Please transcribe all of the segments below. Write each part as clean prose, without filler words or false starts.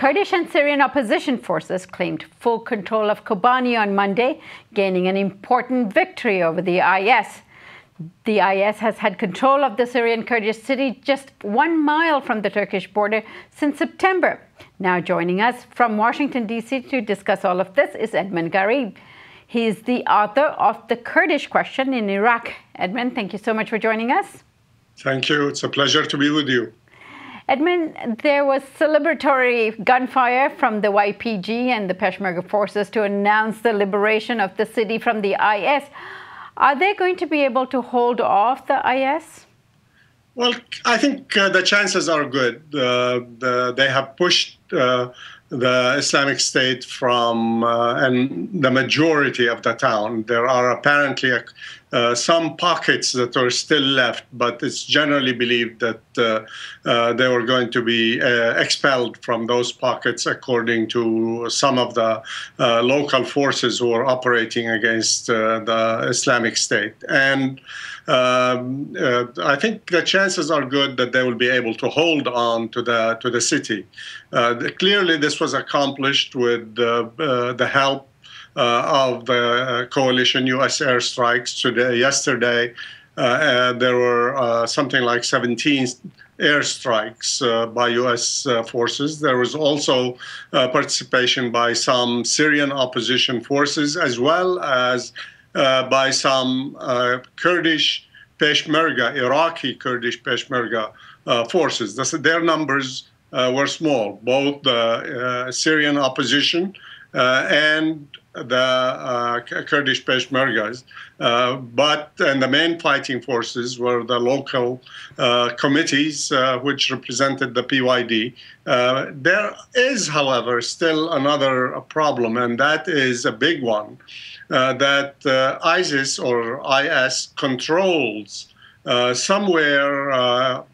Kurdish and Syrian opposition forces claimed full control of Kobani on Monday, gaining an important victory over the IS. The IS has had control of the Syrian Kurdish city just 1 mile from the Turkish border since September. Now joining us from Washington, D.C. to discuss all of this is Edmund Ghareeb. He is the author of The Kurdish Question in Iraq. Edmund, thank you so much for joining us. Thank you. It's a pleasure to be with you. Edmund, there was celebratory gunfire from the YPG and the Peshmerga forces to announce the liberation of the city from the IS. Are they going to be able to hold off the IS? Well, I think the chances are good. They have pushed the Islamic State from and the majority of the town. There are apparently some pockets that are still left, but it's generally believed that they were going to be expelled from those pockets, according to some of the local forces who are operating against the Islamic State. And I think the chances are good that they will be able to hold on to the city. Clearly, this was accomplished with the help of the coalition U.S. airstrikes. Yesterday, there were something like 17 airstrikes by U.S. forces. There was also participation by some Syrian opposition forces, as well as by some Kurdish Peshmerga, Iraqi Kurdish Peshmerga forces. Their numbers were small, both the Syrian opposition and the Kurdish Peshmergas, and the main fighting forces were the local committees, which represented the PYD. There is, however, still another problem, and that is a big one, that ISIS or IS controls somewhere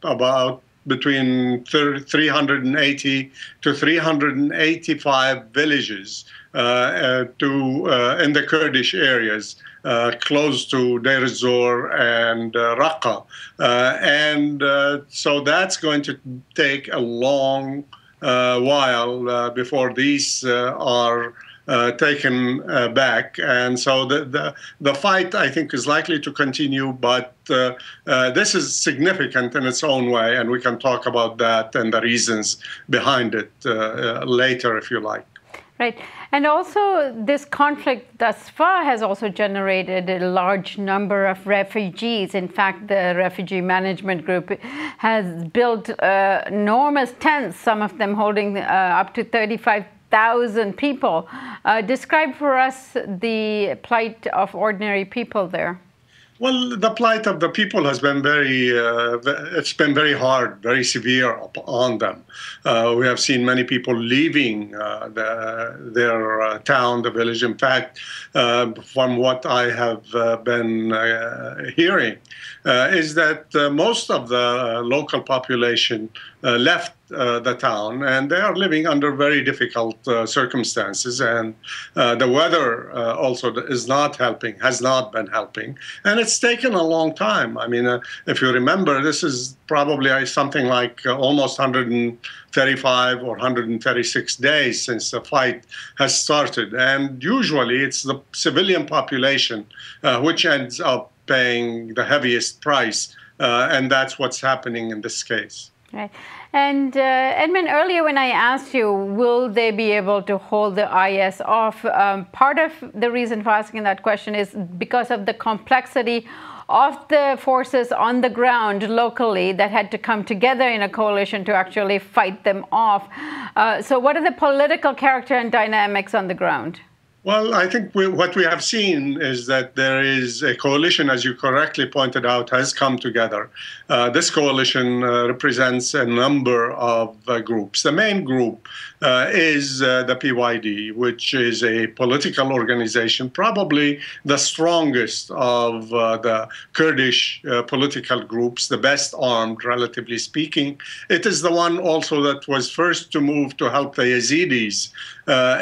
about between 380 to 385 villages in the Kurdish areas, close to Deir ez-Zor and Raqqa. So that's going to take a long while before these are taken back. And so the fight, I think, is likely to continue, but this is significant in its own way, and we can talk about that and the reasons behind it later, if you like. Right. And also, this conflict thus far has also generated a large number of refugees. In fact, the Refugee Management Group has built enormous tents, some of them holding up to 35,000 people. Describe for us the plight of ordinary people there. Well, the plight of the people has been it's been very hard, very severe on them. We have seen many people leaving their town, the village. In fact, from what I have been hearing, is that most of the local population left the town, and they are living under very difficult circumstances. And the weather also is not helping, has not been helping. And it's taken a long time. I mean, if you remember, this is probably something like almost 135 or 136 days since the fight has started. And usually it's the civilian population which ends up paying the heaviest price. And that's what's happening in this case. Right. And Edmund, earlier when I asked you, will they be able to hold the IS off? Part of the reason for asking that question is because of the complexity of the forces on the ground locally that had to come together in a coalition to actually fight them off. So what are the political character and dynamics on the ground? Well, I think what we have seen is that there is a coalition, as you correctly pointed out, has come together. This coalition represents a number of groups. The main group is the PYD, which is a political organization, probably the strongest of the Kurdish political groups, the best armed, relatively speaking. It is the one also that was first to move to help the Yazidis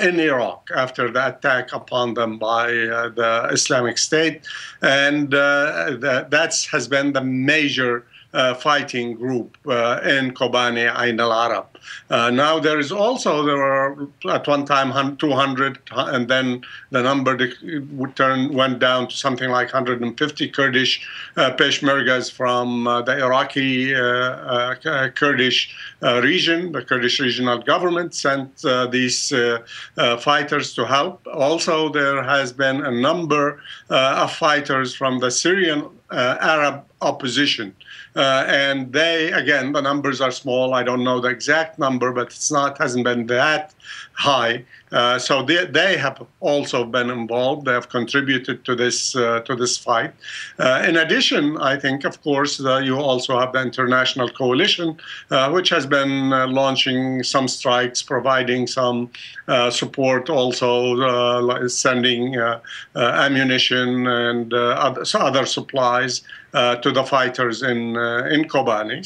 in Iraq after the attack upon them by the Islamic State. And that has been the major fighting group in Kobani, Ain al-Arab. Now there were at one time 200, and then the number went down to something like 150 Kurdish Peshmergas from the Iraqi Kurdish region. The Kurdish regional government sent these fighters to help. Also, there has been a number of fighters from the Syrian Arab opposition. And they, again, the numbers are small. I don't know the exact number, but hasn't been that high. So they have also been involved. They have contributed to this fight. In addition, I think, of course, you also have the international coalition, which has been launching some strikes, providing some support, also sending ammunition and other supplies to the fighters in Kobani.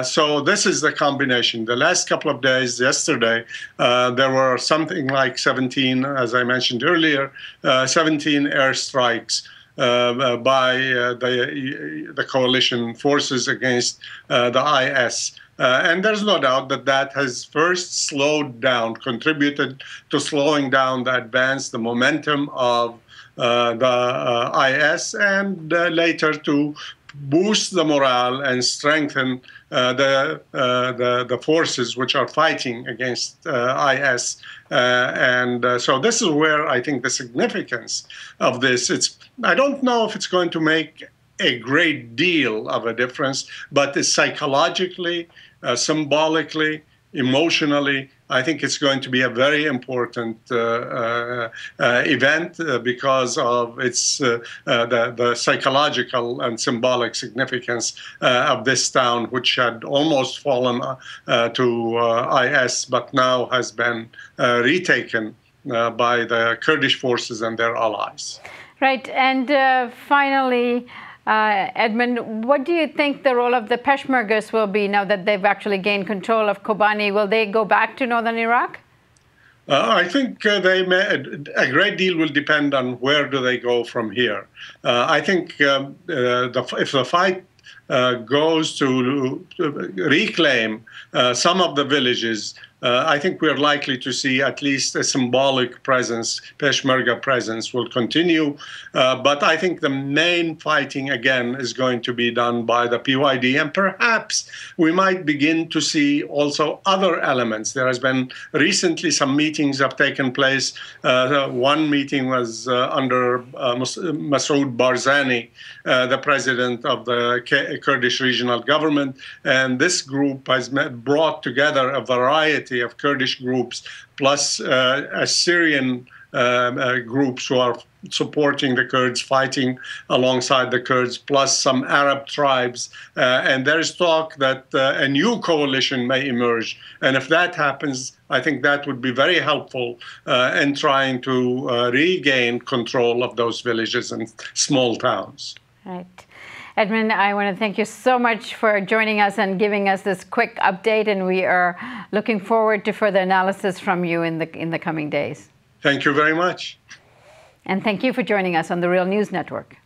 So this is the combination. The last couple of days, yesterday, there were something like 17, as I mentioned earlier, 17 airstrikes by the coalition forces against the IS. And there's no doubt that has first contributed to slowing down the advance, the momentum of the IS, and later to boost the morale and strengthen the forces which are fighting against IS. So this is where I think the significance of this. I don't know if it's going to make a great deal of a difference, but it's psychologically, symbolically, emotionally, I think it's going to be a very important event because of its the psychological and symbolic significance of this town, which had almost fallen to IS, but now has been retaken by the Kurdish forces and their allies. Right, and finally, Edmund, what do you think the role of the Peshmergas will be now that they've actually gained control of Kobani? Will they go back to northern Iraq? I think a great deal will depend on where do they go from here. I think if the fight goes to reclaim some of the villages, I think we're likely to see at least a symbolic presence, Peshmerga presence will continue. But I think the main fighting, again, is going to be done by the PYD. And perhaps we might begin to see also other elements. There has been recently some meetings have taken place. One meeting was under Masoud Barzani, the president of the Kurdish regional government. And this group has brought together a variety of Kurdish groups, plus Syrian groups who are supporting the Kurds, fighting alongside the Kurds, plus some Arab tribes. And there's talk that a new coalition may emerge. And if that happens, I think that would be very helpful in trying to regain control of those villages and small towns. Right. Edmund, I want to thank you so much for joining us and giving us this quick update, and we are looking forward to further analysis from you in the coming days. Thank you very much. And thank you for joining us on the Real News Network.